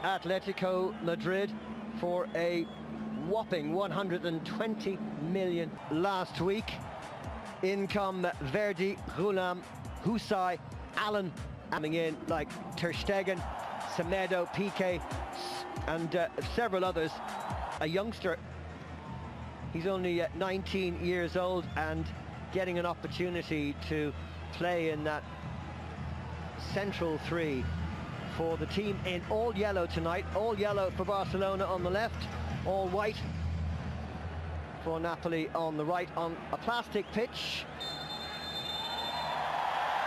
Atletico Madrid for a whopping 120 million last week. In come Verdi, Ghoulam, Husai, Allen coming in like Ter Stegen, Semedo, Piqué and several others. A youngster, he's only 19 years old and getting an opportunity to play in that central three for the team in all yellow tonight. All yellow for Barcelona on the left, all white for Napoli on the right, on a plastic pitch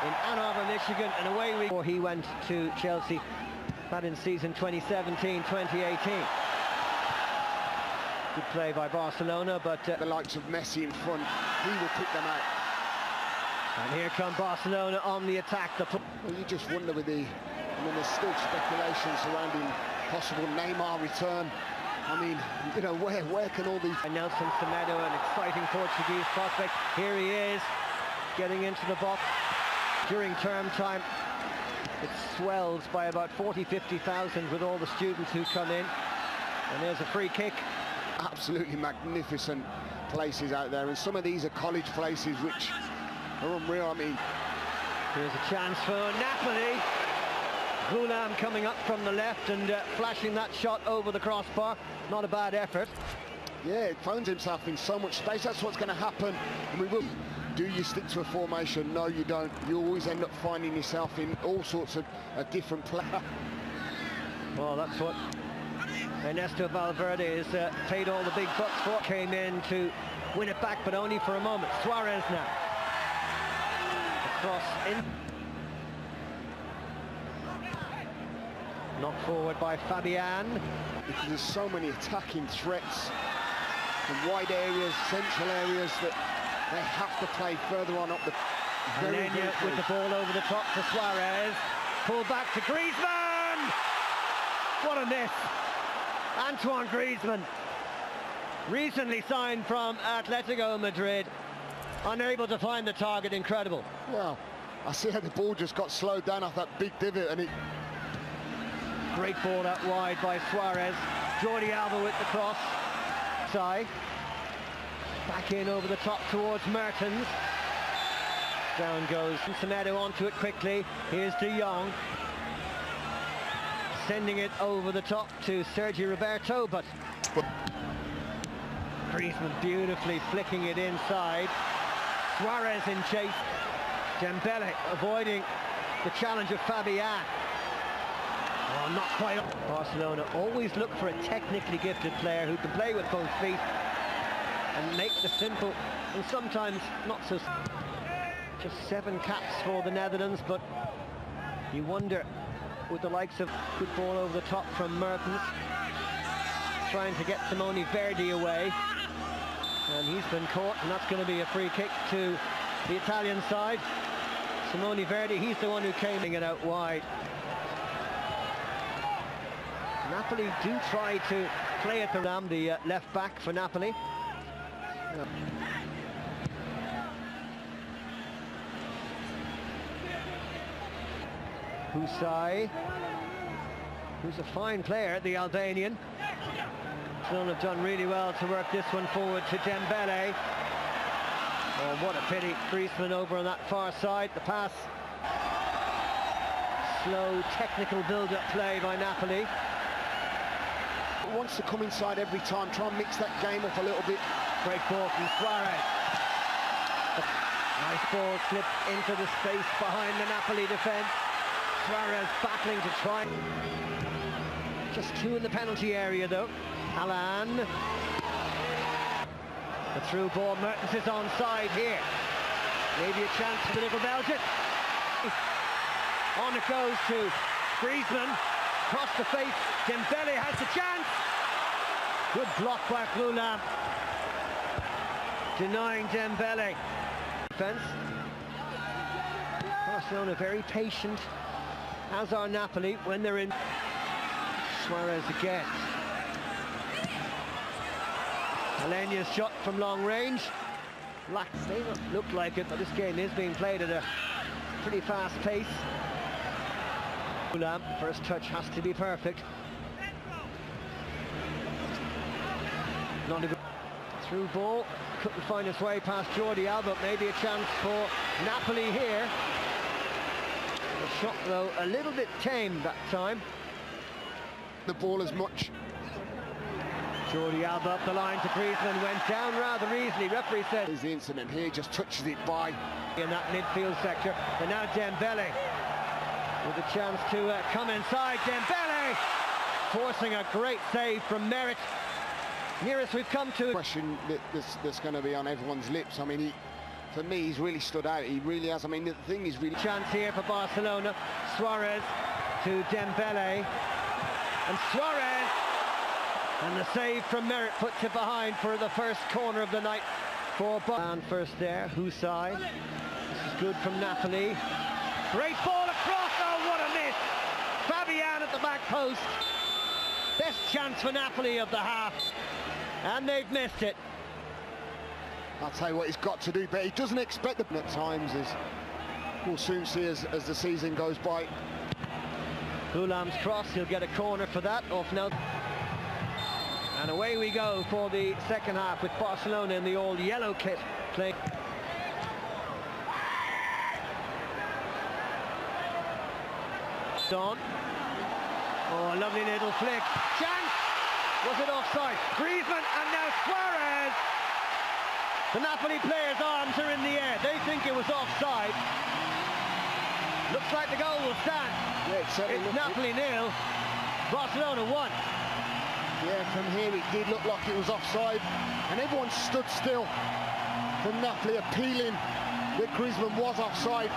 in Ann Arbor, Michigan, and away we go. He went to Chelsea, that in season 2017-2018. Good play by Barcelona, but the likes of Messi in front, he will pick them out. And here come Barcelona on the attack. Well, you just wonder with the, I mean, there's still speculation surrounding possible Neymar return. I mean, you know, where can all these... And Nelson Semedo, an exciting Portuguese prospect. Here he is, getting into the box. During term time, it swells by about 40,000-50,000 with all the students who come in. And there's a free kick. Absolutely magnificent places out there, and some of these are college places which are unreal. I mean, here's a chance for Napoli. Ghoulam coming up from the left and flashing that shot over the crossbar. Not a bad effort. Yeah, it finds himself in so much space. That's what's going to happen. And we will. Do you stick to a formation? No, you don't. You always end up finding yourself in all sorts of different play. Well, that's what Ernesto Valverde has paid all the big bucks for. Came in to win it back, but only for a moment. Suarez now. Across in. Knocked forward by Fabian. Because there's so many attacking threats from wide areas, central areas, that they have to play further on up the... Laliga with the ball over the top for Suarez. Pull back to Griezmann! What a miss! Antoine Griezmann, recently signed from Atletico Madrid, unable to find the target. Incredible. Well, I see how the ball just got slowed down off that big divot, and it... Great ball out wide by Suarez. Jordi Alba with the cross. Side. Back in over the top towards Mertens. Down goes Semedo onto it quickly. Here's De Jong. Sending it over the top to Sergio Roberto, but Griezmann beautifully flicking it inside. Suarez in chase. Dembele avoiding the challenge of Fabian. Oh, not quite. Barcelona always look for a technically gifted player who can play with both feet and make the simple, and sometimes not so. Just 7 caps for the Netherlands, but you wonder, with the likes of good ball over the top from Mertens, trying to get Simone Verdi away, and he's been caught, and that's going to be a free kick to the Italian side. Simone Verdi, he's the one who came it out wide. Napoli do try to play it around the left back for Napoli. Husai, who's a fine player, the Albanian. Barcelona have done really well to work this one forward to Dembele. Oh, what a pity. Griezmann over on that far side. The pass. Slow, technical build-up play by Napoli. Wants to come inside every time, try and mix that game up a little bit. Great ball from Suarez. Nice ball slipped into the space behind the Napoli defence. Suarez battling to try. Just 2 in the penalty area though. Alan. The through ball, Mertens is onside here. Maybe a chance for the little Belgian. On it goes to Griezmann. Across the face, Dembele has the chance. Good block by Ghoulam. Denying Dembele. Defense. Barcelona very patient, as are Napoli when they're in. Suarez again. Alenia's shot from long range. May not look like it, but this game is being played at a pretty fast pace. Ghoulam, first touch has to be perfect. Not a good through ball. Couldn't find its way past Jordi Alba. Maybe a chance for Napoli here. The shot, though, a little bit tame that time. The ball as much. Jordi Alba up the line to Griezmann, went down rather easily. Referee said. Is the incident here, just touches it by. In that midfield sector. And now Dembele with a chance to come inside. Dembele forcing a great save from Merit. Nearest we've come to. Question that's going to be on everyone's lips. I mean, for me, he's really stood out. He really has. I mean, the thing is really. Chance here for Barcelona. Suarez to Dembele. And Suarez. And the save from Merit puts it behind for the first corner of the night for Barcelona. First there, Husai. This is good from Napoli. Great ball across. Oh, what a miss. Fabian at the back post. Best chance for Napoli of the half. And they've missed it. I'll tell you what he's got to do, but he doesn't expect them at times, as we'll soon see as the season goes by. Goulam's cross, he'll get a corner for that off now. And away we go for the second half with Barcelona in the old yellow kit playing. Don. Oh, a lovely little flick. Chance! Was it offside? Griezmann and now Suarez! The Napoli players' arms are in the air. They think it was offside. Looks like the goal will stand. Yeah, it's Napoli 0, Barcelona 1. Yeah, from here it did look like it was offside, and everyone stood still from Napoli appealing that Griezmann was offside.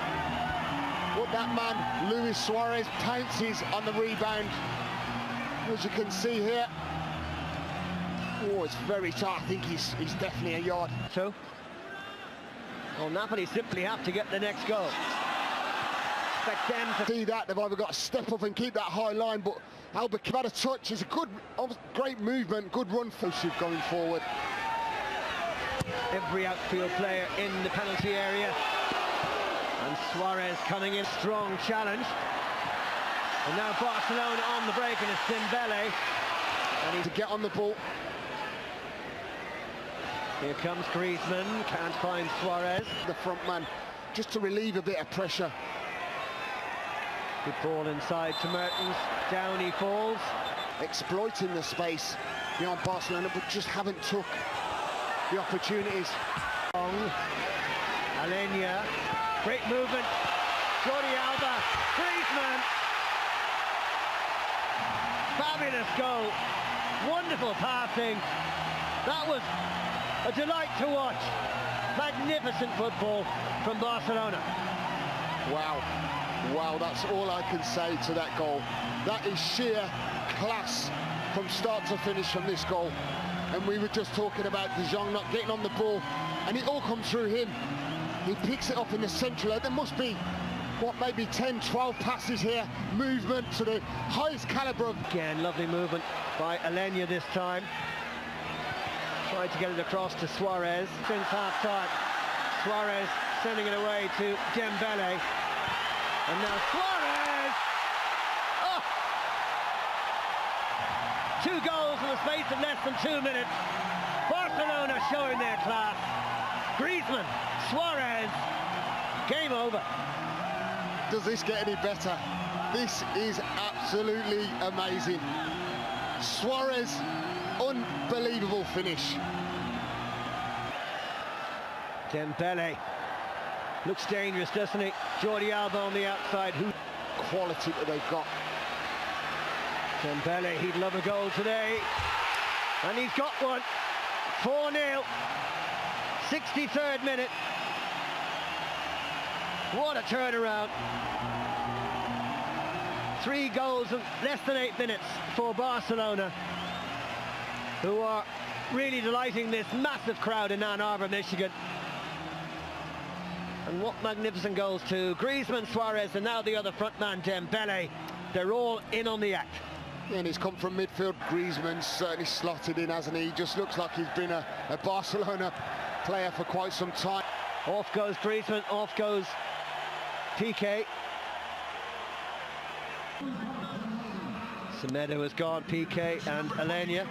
But that man, Luis Suarez, pounces on the rebound. As you can see here. Oh, it's very tight. I think he's definitely a yard. So, well, Napoli simply have to get the next goal. Expect them to see that. They've either got to step up and keep that high line, but Alba had a touch. It's a good, great movement, good run for going forward. Every outfield player in the penalty area. And Suarez coming in, strong challenge. And now Barcelona on the break, and it's Dembele. And to get on the ball. Here comes Griezmann, can't find Suarez. The front man, just to relieve a bit of pressure. Good ball inside to Mertens, down he falls. Exploiting the space beyond Barcelona, but just haven't took the opportunities. Alenia, great movement, Jordi Alba, Griezmann. Fabulous goal, wonderful passing. That was a delight to watch. Magnificent football from Barcelona. Wow, that's all I can say to that goal. That is sheer class from start to finish from this goal. And we were just talking about De Jong not getting on the ball, and it all comes through him. He picks it up in the central. There must be, what, maybe 10, 12 passes here. Movement to the highest caliber of... Again, lovely movement by Alenia this time. Tried to get it across to Suarez since half-time. Suarez sending it away to Dembele. And now Suarez! Oh! 2 goals in the space of less than 2 minutes. Barcelona showing their class. Griezmann, Suarez, game over. Does this get any better? This is absolutely amazing. Suarez, unbelievable finish. Dembele looks dangerous, doesn't he? Jordi Alba on the outside. Who quality that they've got. Dembele, he'd love a goal today, and he's got one. 4-0, 63rd minute. What a turnaround. 3 goals in less than 8 minutes for Barcelona, who are really delighting this massive crowd in Ann Arbor, Michigan. And what magnificent goals to Griezmann, Suarez, and now the other front man, Dembele. They're all in on the act. Yeah, and he's come from midfield. Griezmann's certainly slotted in, hasn't he? He just looks like he's been a Barcelona player for quite some time. Off goes Griezmann, off goes Piqué. Semedo has gone, Piqué and Alenia.